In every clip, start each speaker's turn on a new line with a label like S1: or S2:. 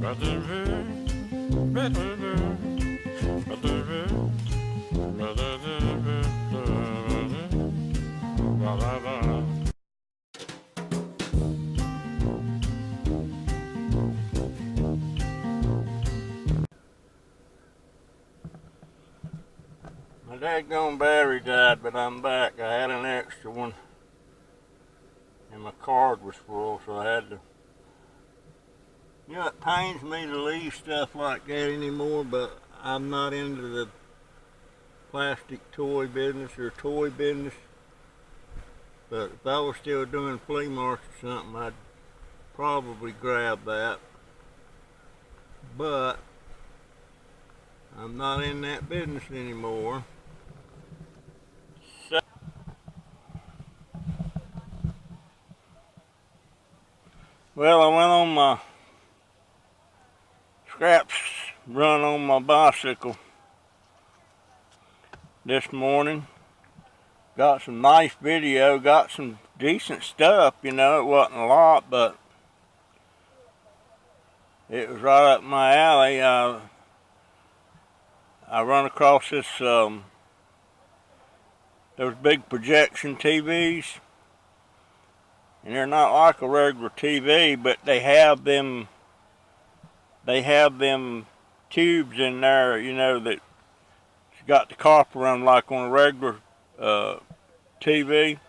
S1: My daggone battery died, but I'm back. I had an extra one, and my card was full, so I had to. You know, it pains me to leave stuff like that anymore, but I'm not into the plastic toy business or toy business. But if I was still doing flea markets or something, I'd probably grab that. But I'm not in that business anymore. So, well, I went on my scraps run on my bicycle this morning. Got some nice video, got some decent stuff, you know. It wasn't a lot, but it was right up my alley. I run across this, those big projection TVs, and they're not like a regular TV, but they have them tubes in there, you know, that got the copper on like on a regular TV,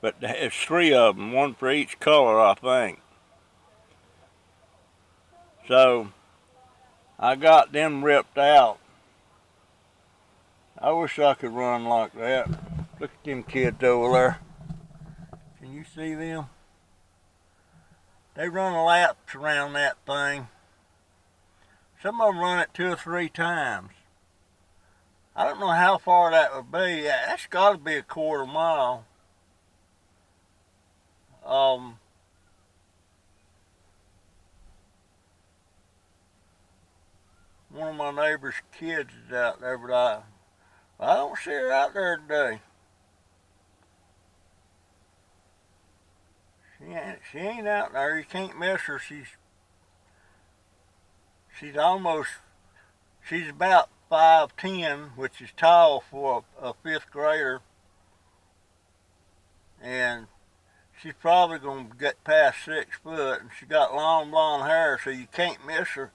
S1: but there's 3 of them, one for each color, I think. So I got them ripped out. I wish I could run like that. Look at them kids over there. Can you see them? They run laps around that thing. Some of them run it 2 or 3 times. I don't know how far that would be. That's got to be a quarter mile. One of my neighbor's kids is out there, but I don't see her out there today. She ain't out there. You can't miss her. She's about 5'10", which is tall for a 5th grader, and she's probably gonna get past 6 foot, and she got long blonde hair, so you can't miss her.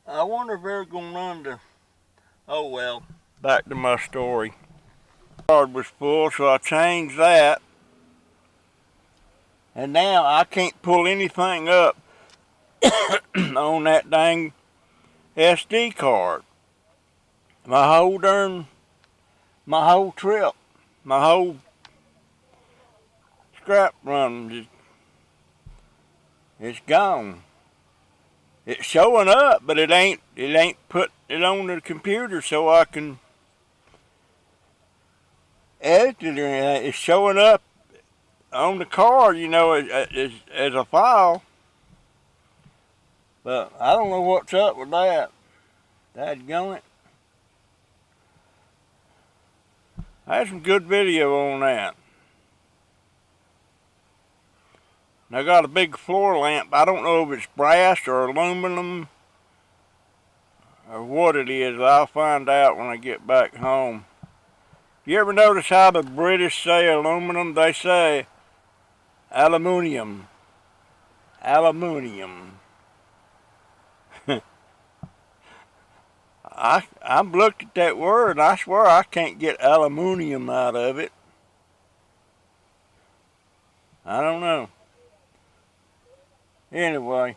S1: I wonder if they're gonna run to. Oh well. Back to my story. Card was full, so I changed that, and now I can't pull anything up on that dang SD card. My whole trip, my whole scrap run, it's gone. It's showing up, but it ain't put it on the computer so I can edit it or anything. It's showing up on the card, you know, as a file. But I don't know what's up with that. Dadgummit. I had some good video on that. And I got a big floor lamp. I don't know if it's brass or aluminum or what it is. I'll find out when I get back home. You ever notice how the British say aluminum? They say aluminium. Aluminium. I've looked at that word and I swear I can't get aluminium out of it. I don't know. Anyway.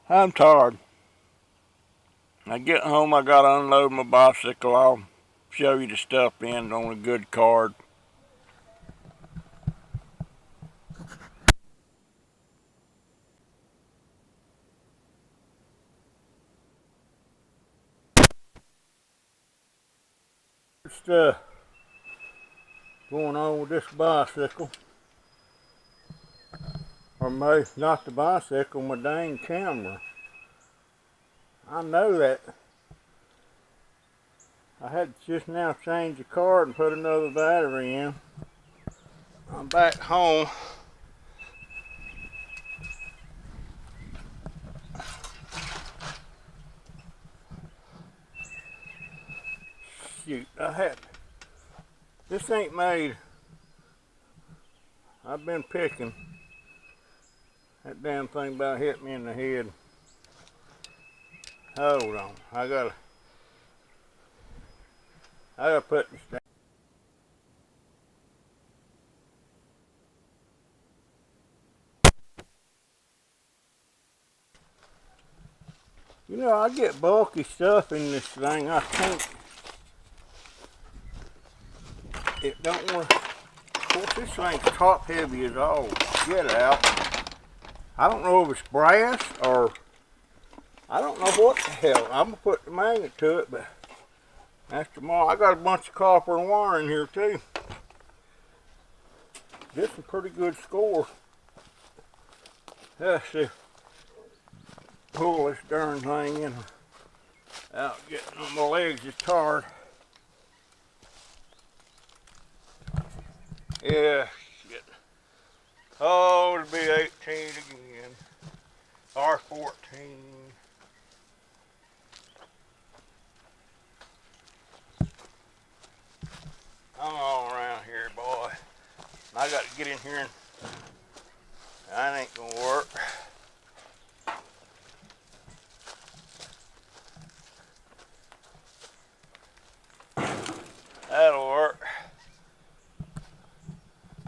S1: I'm tired. I get home, I gotta unload my bicycle. I'll show you the stuff in on a good card. Stuff going on with this bicycle, or maybe not the bicycle, my dang camera. I know that I had to just now change the card and put another battery in. I'm back home. Shoot, this ain't made. I've been picking. That damn thing about hit me in the head. Hold on, I gotta put this down. You know, I get bulky stuff in this thing. I think it don't want to. Of course, this thing's top heavy as all get out. I don't know if it's brass or I don't know what the hell. I'm gonna put the magnet to it, but that's tomorrow. I got a bunch of copper and wire in here too. This is a pretty good score. Let's see. Pull this darn thing in out getting on my legs is tired. Yeah, shit. Oh, it'll be 18 again. Or 14. I'm all around here, boy. I got to get in here and that ain't gonna work. That'll work.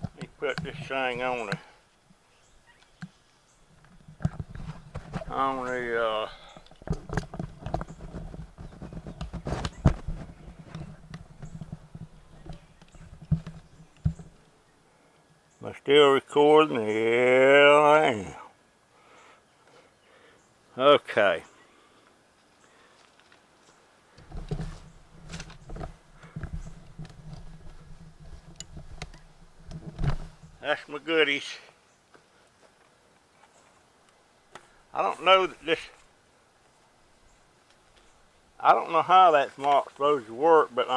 S1: Let me put this thing on the am I still recording? Yeah, I am. Okay. That's my goodies. I don't know that this, I don't know how that's not supposed to work, but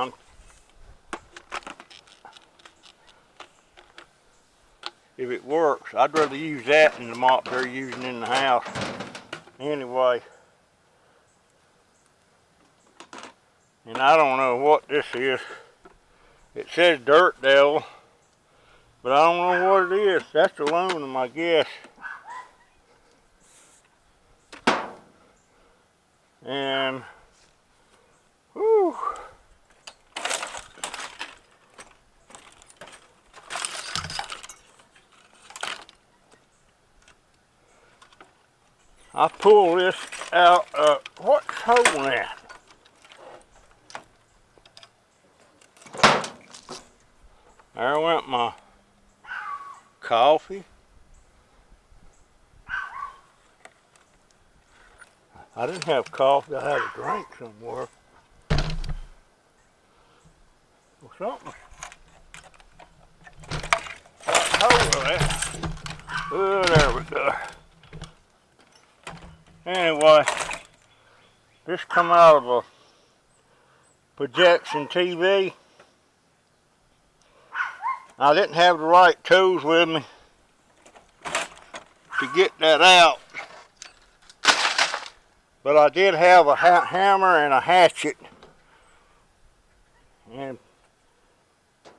S1: if it works, I'd rather use that than the mop they're using in the house. Anyway, and I don't know what this is. It says Dirt Devil, but I don't know what it is. That's aluminum, I guess. And, whew. I pull this out of, what's holding that? There went my coffee. I didn't have coffee, I had a drink somewhere. Or something. Got hold of that. Oh, there we go. Anyway, this come out of a projection TV. I didn't have the right tools with me to get that out, but I did have a hammer and a hatchet, and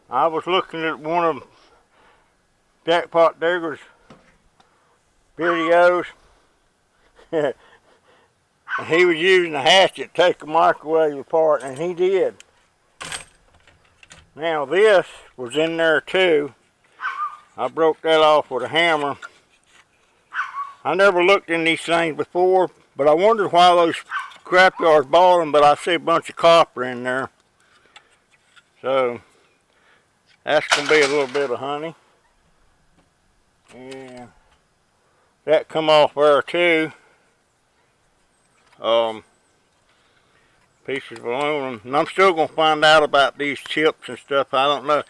S1: I was looking at one of Jackpot Digger's videos. And he was using a hatchet to take a microwave apart, and he did. Now this was in there too. I broke that off with a hammer. I never looked in these things before, but I wondered why those scrapyards bought them, but I see a bunch of copper in there. So that's gonna be a little bit of honey. And that come off there too. Pieces of aluminum, and I'm still gonna find out about these chips and stuff. I don't know.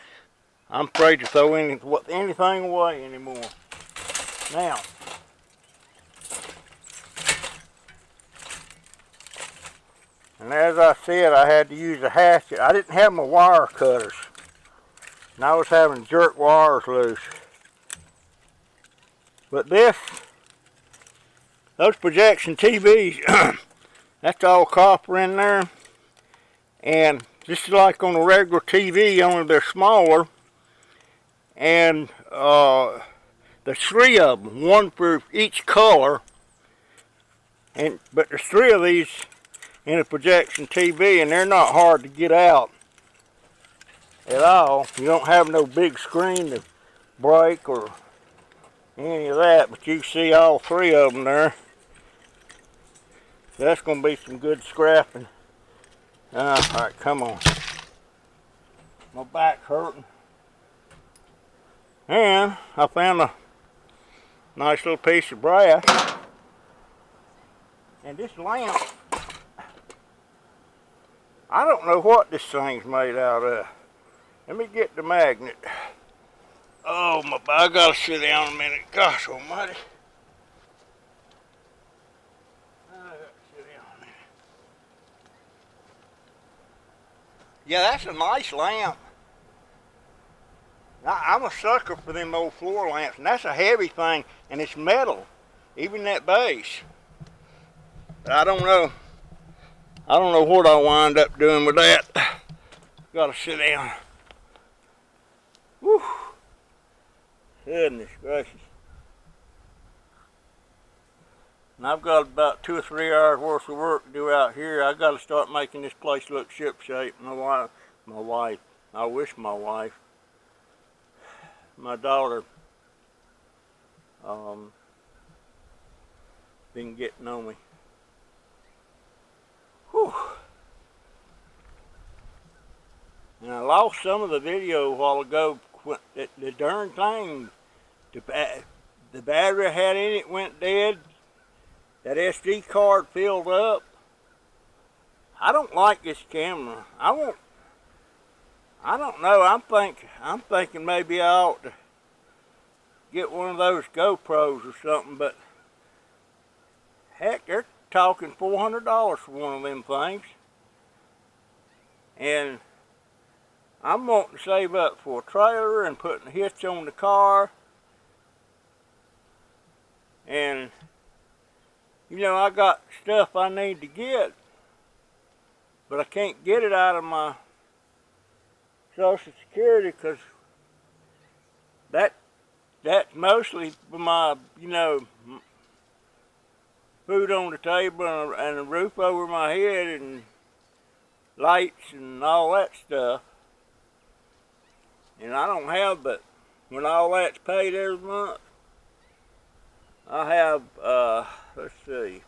S1: I'm afraid to throw anything away anymore. Now, And as I said, I had to use a hatchet. I didn't have my wire cutters. And I was having to jerk wires loose. But those projection TVs, that's all copper in there. And this is like on a regular TV, only they're smaller. And there's 3 of them, one for each color. But there's 3 of these in a projection TV, and they're not hard to get out at all. You don't have no big screen to break or any of that, but you see all 3 of them there. That's going to be some good scrapping. Alright, come on. My back's hurting. And I found a nice little piece of brass. And this lamp, I don't know what this thing's made out of. Let me get the magnet. Oh, I gotta sit down a minute. Gosh almighty. I gotta sit down a minute. Yeah, that's a nice lamp. I'm a sucker for them old floor lamps, and that's a heavy thing, and it's metal, even that base. But I don't know what I'll wind up doing with that. Gotta sit down. Whew. Goodness gracious. And I've got about 2 or 3 hours worth of work to do out here. I got to start making this place look shipshape. My wife, I wish my wife, my daughter, been getting on me. Whew. And I lost some of the video a while ago. The darn thing, the battery I had in it went dead. That SD card filled up. I don't like this camera. I don't know. I'm thinking maybe I ought to get one of those GoPros or something. But heck, they're talking $400 for one of them things. And I'm wanting to save up for a trailer and putting a hitch on the car. And, you know, I got stuff I need to get, but I can't get it out of my Social Security because that's mostly for my, you know, food on the table and a roof over my head and lights and all that stuff. And I don't have, but when all that's paid every month, I have, let's see,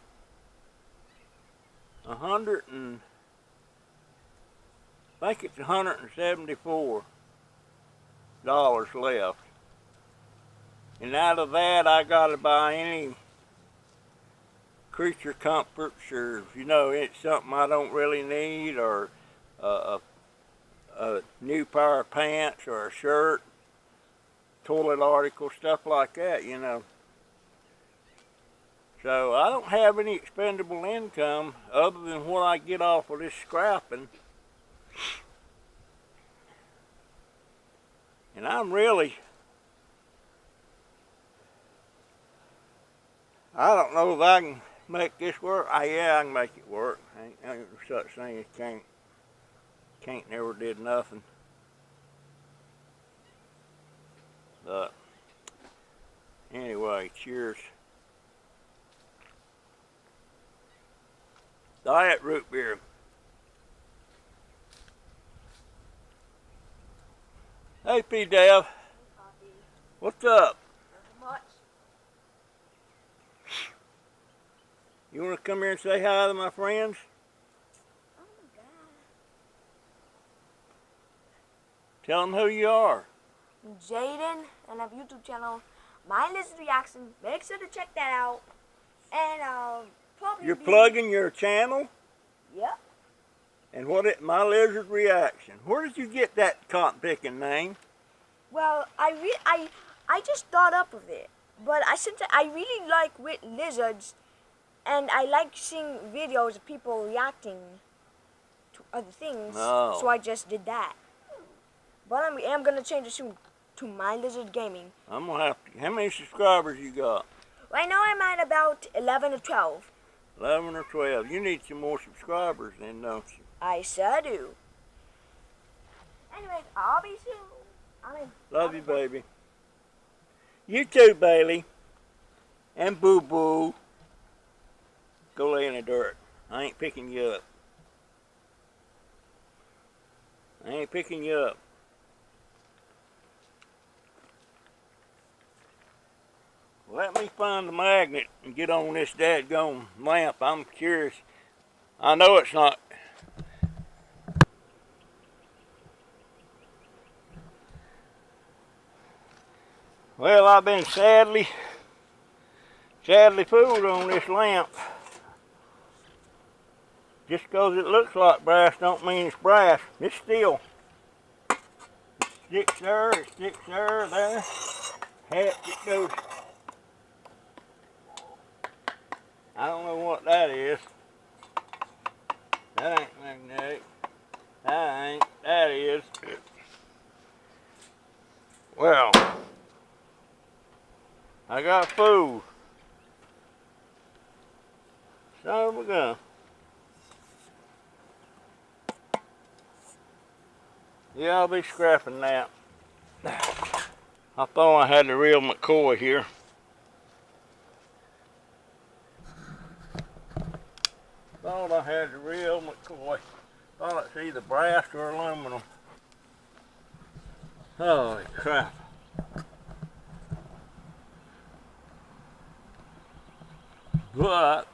S1: I think it's $174 left. And out of that, I gotta buy any creature comforts, or, you know, it's something I don't really need, or a new pair of pants or a shirt, toilet article, stuff like that, you know. So I don't have any expendable income other than what I get off of this scrapping. And I'm really, I don't know if I can make this work. Yeah, I can make it work. Ain't such thing as can't never did nothing. But anyway, cheers. Diet root beer. Hey, P. Dev. What's up?
S2: Nothing much.
S1: You want to come here and say hi to my friends?
S2: Oh my God.
S1: Tell them who you are.
S2: I'm Jaden, and I have a YouTube channel, My Lizard Reaction. Make sure to check that out. And probably
S1: You're plugging your channel?
S2: Yep.
S1: And My Lizard Reaction. Where did you get that cotton picking name?
S2: Well, I just thought up of it, but I really like with lizards, and I like seeing videos of people reacting other things.
S1: No.
S2: So I just did that. But I am gonna change it to My Lizard Gaming.
S1: I'm gonna have to. How many subscribers you got?
S2: Right now I'm at about 11 or 12.
S1: 11 or 12. You need some more subscribers then, don't you?
S2: I sure do. Anyways, I'll be soon.
S1: Love you, baby. You too, Bailey. And Boo Boo. Go lay in the dirt. I ain't picking you up. I ain't picking you up. Let me find the magnet and get on this dadgone lamp. I'm curious. I know it's not. Well, I've been sadly fooled on this lamp. Just because it looks like brass don't mean it's brass. It's steel. It sticks there, there. Heck, it goes. I don't know what that is. That ain't magnetic. That ain't. That is. Well, I got food. Son of a gun. Yeah, I'll be scrapping that. I thought I had the real McCoy here. Thought I had the real McCoy. Thought it's either brass or aluminum. Holy crap. But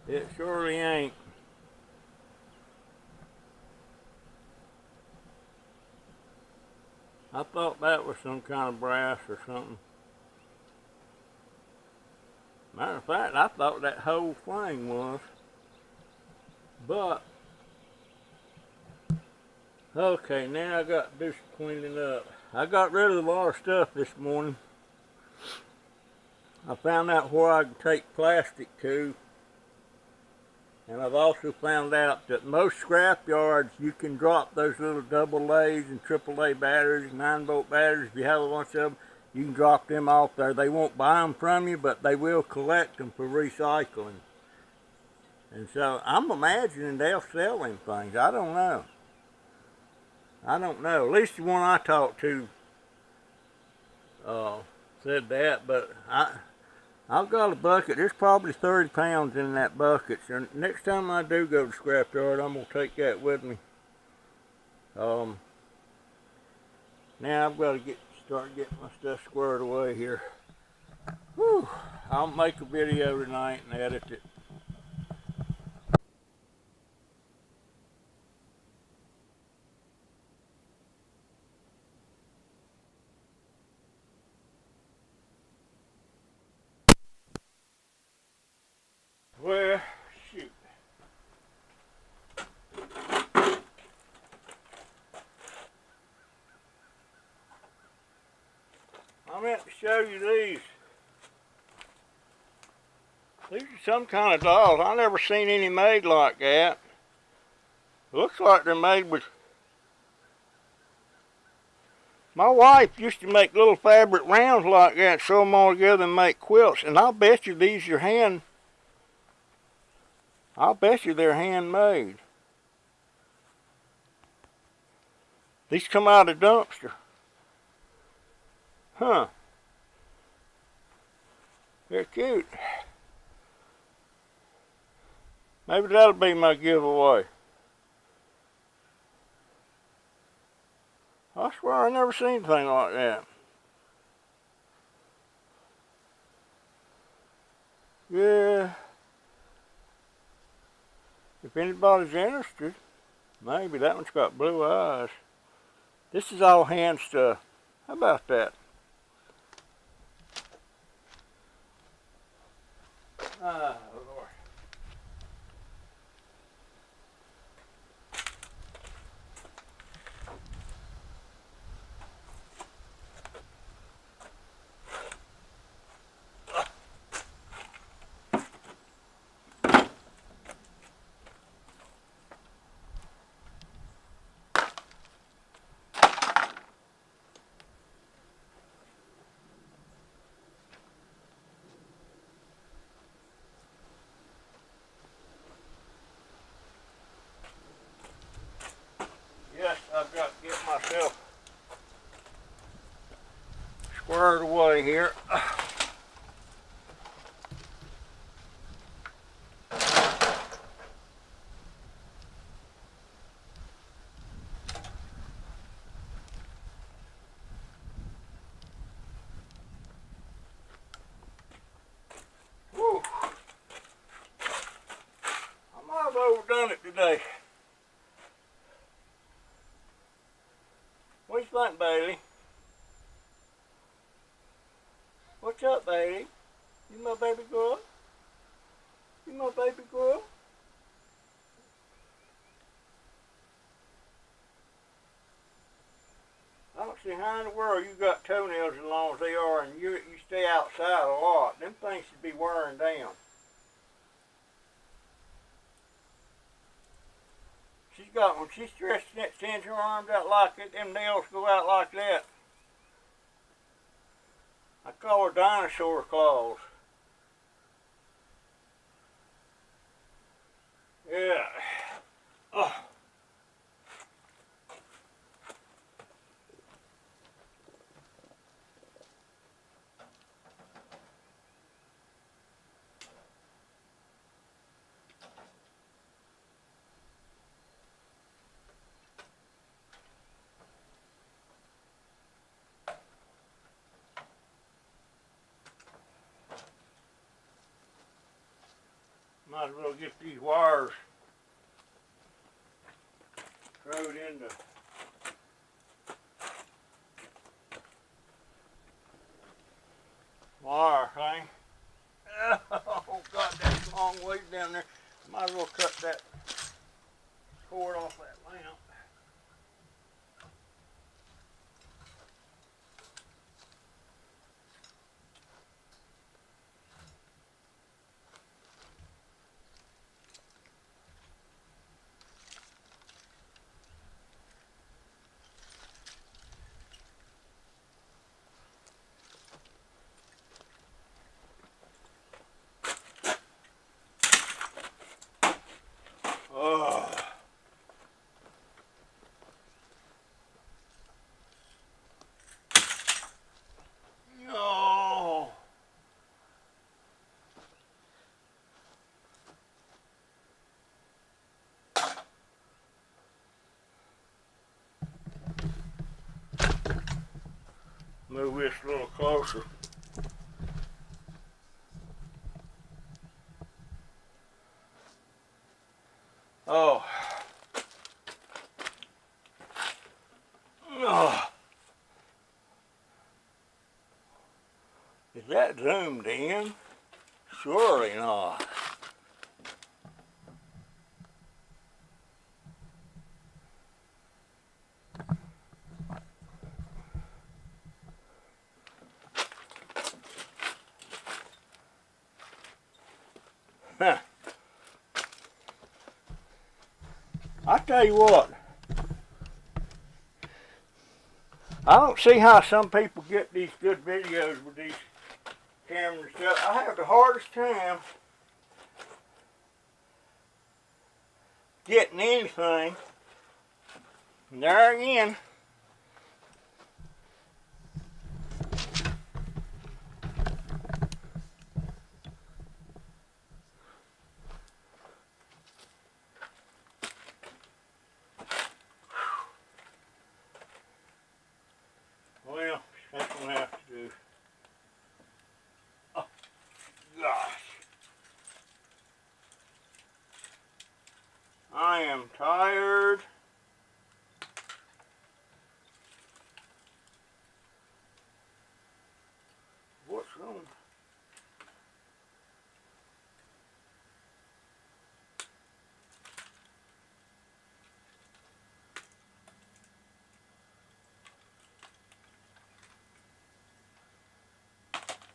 S1: it surely ain't. I thought that was some kind of brass or something. Matter of fact, I thought that whole thing was. But, okay, now I got to do some cleaning up. I got rid of a lot of stuff this morning. I found out where I can take plastic to. And I've also found out that most scrap yards, you can drop those little AA and AAA batteries, 9-volt batteries. If you have a bunch of them, you can drop them off there. They won't buy them from you, but they will collect them for recycling. And so I'm imagining they'll sell them things. I don't know. I don't know. At least the one I talked to said that, but I've got a bucket. There's probably 30 pounds in that bucket. So next time I do go to the scrapyard, I'm going to take that with me. Now I've got to start getting my stuff squared away here. Whew. I'll make a video tonight and edit it. Well, shoot. I meant to show you these. These are some kind of dolls. I never seen any made like that. Looks like they're made with... My wife used to make little fabric rounds like that and sew them all together and make quilts. And I'll bet you these are I'll bet you they're handmade. These come out of the dumpster. Huh. They're cute. Maybe that'll be my giveaway. I swear I never seen anything like that. Yeah. If anybody's interested, maybe. That one's got blue eyes. This is all hand stuff. How about that? Ah, Lord. squared away here. Whew. I might have overdone it today. What do you think, Bailey? What's up, Bailey? You my baby girl? You my baby girl? I don't see how in the world you got toenails as long as they are and you stay outside a lot. Them things should be wearing down. She's got, when she stretches and extends her arms out like that, them nails go out like that. I call her dinosaur claws. Yeah. Oh. Might as well get these wires thrown into wire thing. Oh God, that's a long ways down there. Might as well cut that cord off that lamp. Oh. No. Move this a little closer. Oh. Oh. Is that zoomed in? Surely not. Huh. I tell you what, I don't see how some people get these good videos with these cameras and stuff. I have the hardest time getting anything. And there again. Well, that's what I have to do. Oh, gosh. I am tired. What's wrong?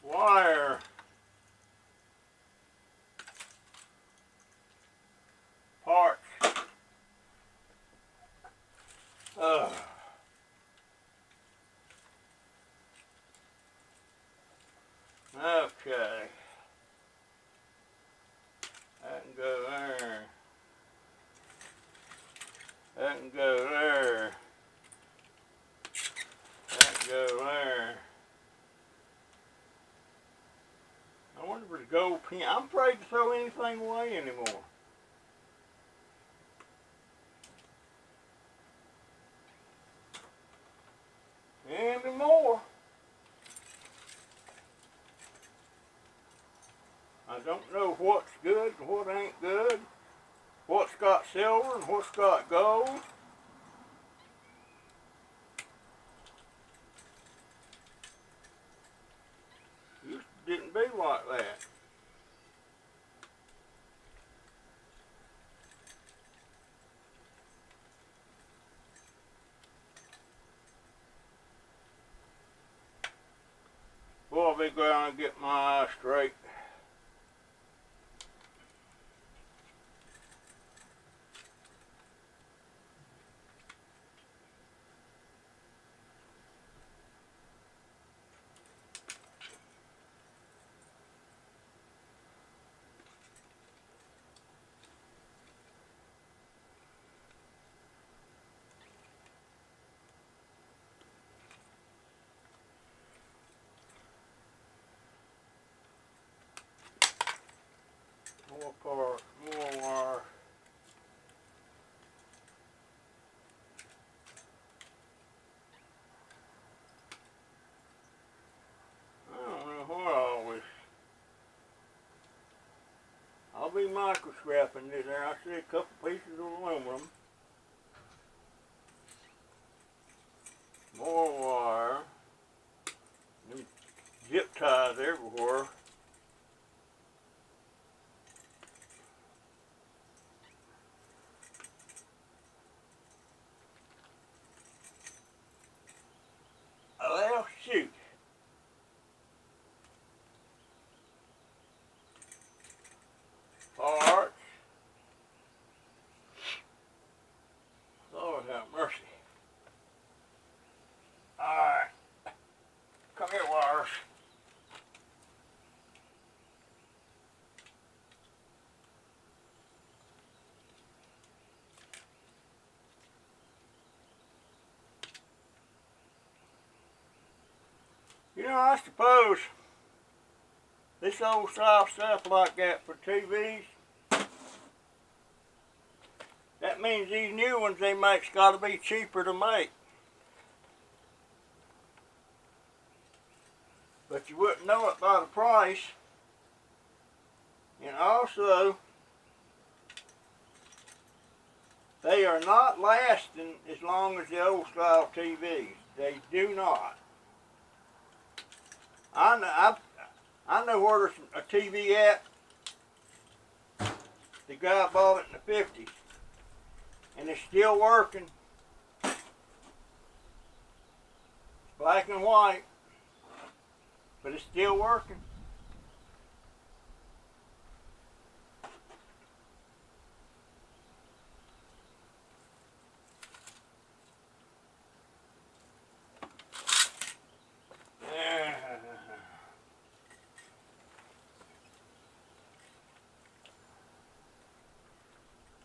S1: Wire. Parts. Ugh. Okay. That can go there. That can go there. That can go there. wonder if it's a gold pin. I'm afraid to throw anything away anymore. Anymore. I don't know what's good and what ain't good. What's got silver and what's got gold. Used to didn't be like that. Boy, I'll be going to get my eyes straight. More parts, more wire. I don't know what I always. I'll be microscrapping this there. I see a couple pieces of aluminum. More wire. Them zip ties everywhere. Well, shoot. Parts. Lord have mercy. Alright. Come here, wires. You know, I suppose this old style stuff like that for TVs, that means these new ones they make's got to be cheaper to make. But you wouldn't know it by the price. And also, they are not lasting as long as the old style TVs. They do not. I know where there's a TV at. The guy bought it in the 50s. And it's still working. It's black and white. But it's still working.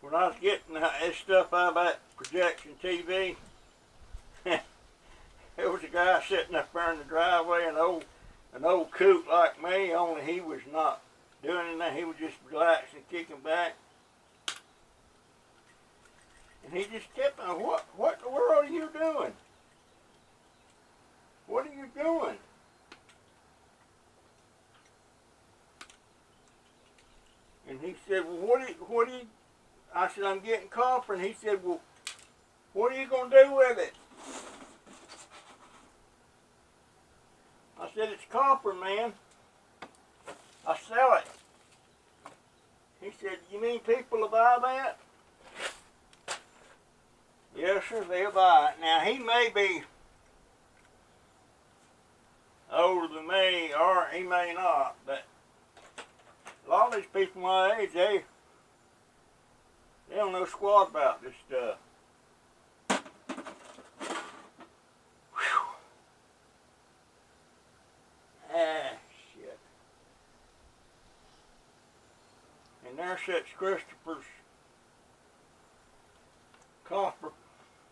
S1: When I was getting this stuff out of that projection TV, there was a guy sitting up there in the driveway, an old coot like me, only he was not doing anything. He was just relaxing, kicking back. And he just kept on, what in the world are you doing? What are you doing? And he said, well, what do you, I said, I'm getting copper. And he said, well, what are you going to do with it? I said, it's copper, man. I sell it. He said, you mean people will buy that? Yes, sir, they'll buy it. Now, he may be older than me, or he may not, but a lot of these people my age, they don't know squat about this stuff. Whew. Ah, shit. And there sits Christopher's copper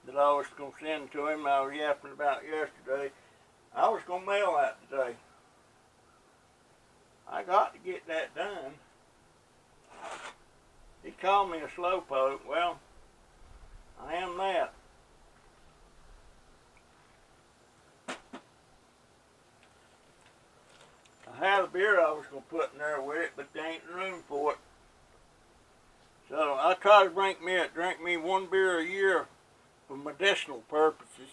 S1: that I was going to send to him. I was yapping about yesterday. I was going to mail that today. I got to get that done. He called me a slowpoke. Well, I am that. I had a beer I was going to put in there with it, but there ain't room for it. So I try to drink me one beer a year for medicinal purposes.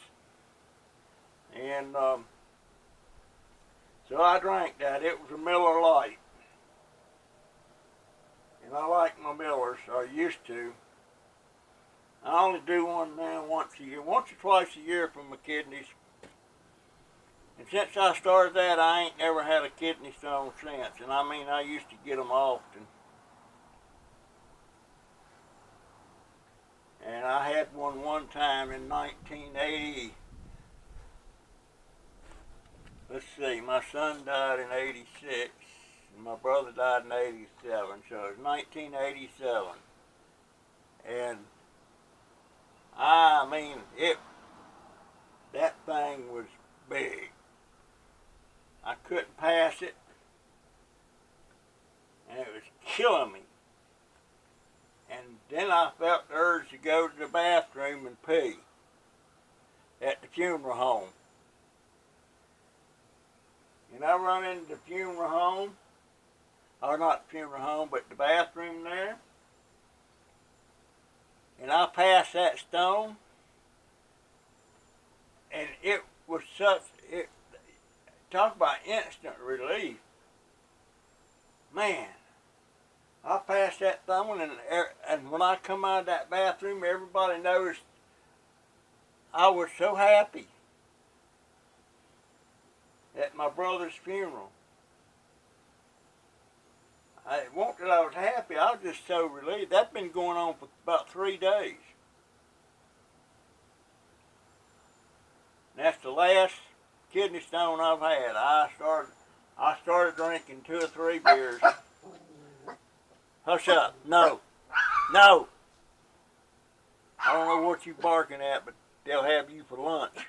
S1: And so I drank that. It was a Miller Lite. And I like my Millers, or used to. I only do one now once a year, once or twice a year for my kidneys. And since I started that, I ain't never had a kidney stone since. And I mean, I used to get them often. And I had one time in 1980. Let's see, my son died in 86, and my brother died in 87, so it was 1987. And I mean, that thing was big. I couldn't pass it, and it was killing me. And then I felt the urge to go to the bathroom and pee at the funeral home. And I run into the funeral home, or not the funeral home, but the bathroom there. And I passed that stone, and it was talk about instant relief. Man, I passed that stone, and when I come out of that bathroom, everybody noticed I was so happy at my brother's funeral. It wasn't that I was happy, I was just so relieved. That's been going on for about 3 days. And that's the last kidney stone I've had. I started drinking 2 or 3 beers. Hush up. No. No. I don't know what you barking at, but they'll have you for lunch.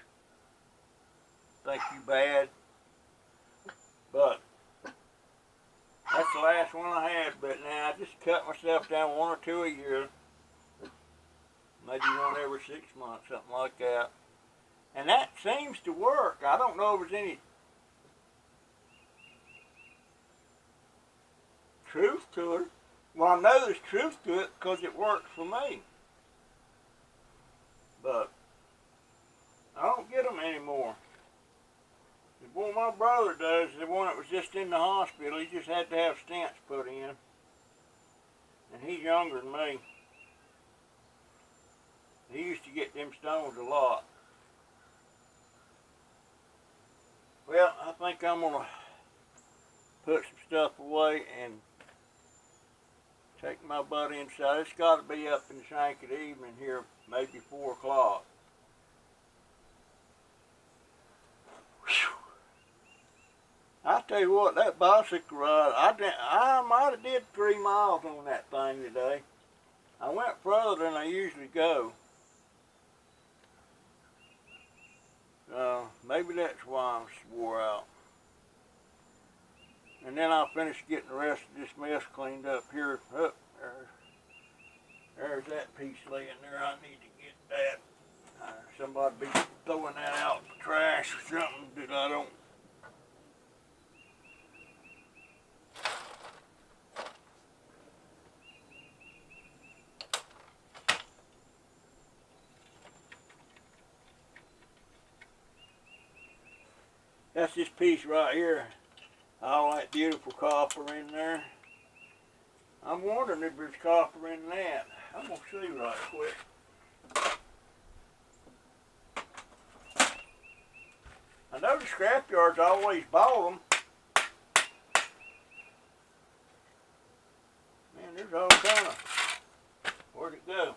S1: Think you bad. But that's the last one I had, but now I just cut myself down 1 or 2 a year. Maybe one every 6 months, something like that. And that seems to work. I don't know if there's any truth to it. Well, I know there's truth to it because it works for me. But I don't get them anymore. The one my brother does, the one that was just in the hospital, he just had to have stents put in. And he's younger than me. He used to get them stones a lot. Well, I think I'm going to put some stuff away and take my butt inside. It's got to be up in the shank of the evening here, maybe 4 o'clock. I tell you what, that bicycle ride, I might have did 3 miles on that thing today. I went further than I usually go. Maybe that's why I'm wore out. And then I'll finish getting the rest of this mess cleaned up here. Up there's that piece laying there. I need to get that. Somebody be throwing that out in the trash or something that I don't. That's this piece right here. All that beautiful copper in there. I'm wondering if there's copper in that. I'm going to see right quick. I know the scrapyards always bought them. Man, there's all kind of. Where'd it go?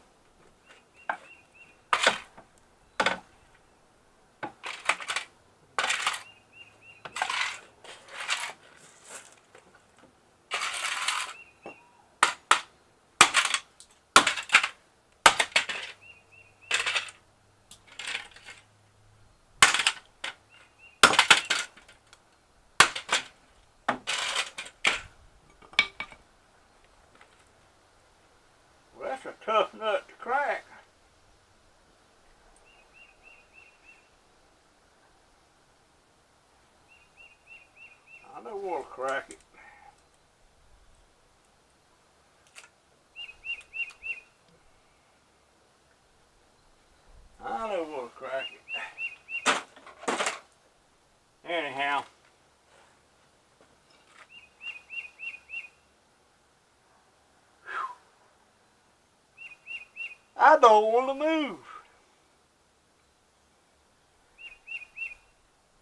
S1: tough nut to crack. I know what'll crack it. I know what'll crack it. Anyhow. I don't want to move.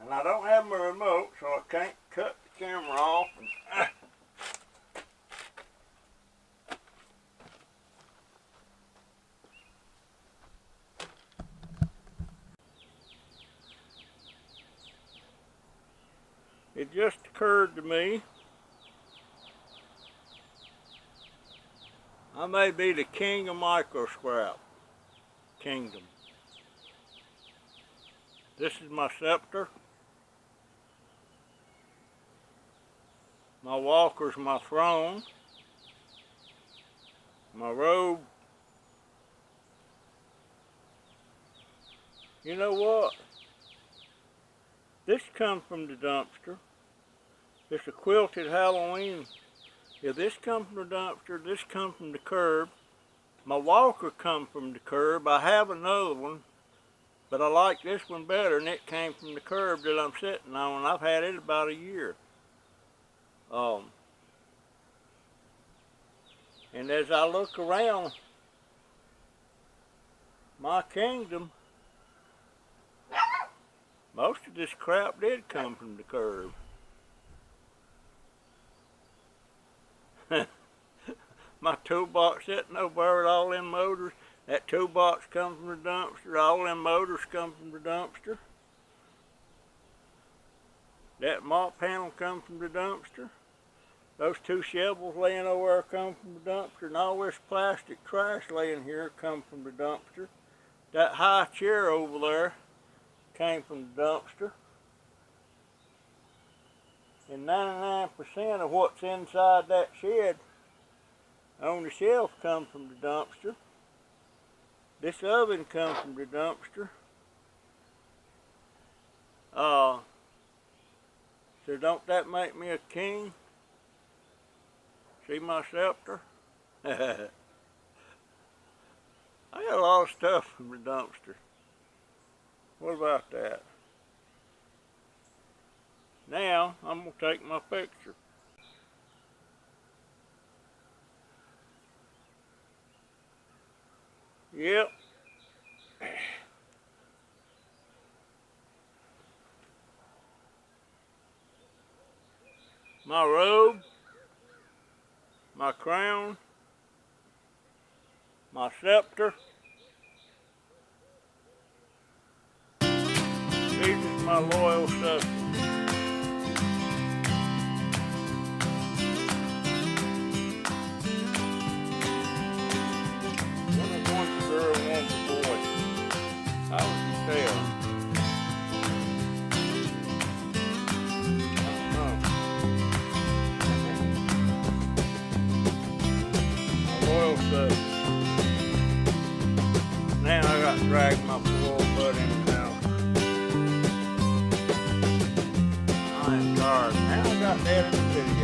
S1: And I don't have my remote, so I can't cut the camera off. It just occurred to me, I may be the king of micro scrap. Kingdom. This is my scepter. My walker's my throne. My robe. You know what? This come from the dumpster. It's a quilted Halloween. Yeah, this come from the dumpster. This come from the curb. My walker come from the curb. I have another one, but I like this one better, and it came from the curb that I'm sitting on. I've had it about a year. And as I look around my kingdom, most of this crap did come from the curb. My toolbox sitting over there with all them motors. That toolbox come from the dumpster. All them motors come from the dumpster. That mop panel come from the dumpster. Those two shovels laying over there come from the dumpster. And all this plastic trash laying here come from the dumpster. That high chair over there came from the dumpster. And 99% of what's inside that shed on the shelf come from the dumpster. This oven come from the dumpster. So don't that make me a king? See my scepter? I got a lot of stuff from the dumpster. What about that? Now, I'm going to take my picture. Yep. My robe, my crown, my scepter. These is my loyal subjects. One's a girl, one's a boy. How would you tell? I don't know. My loyal subjects. Now I got to drag my poor old butt in the house. I am tired. Now I got that in the video.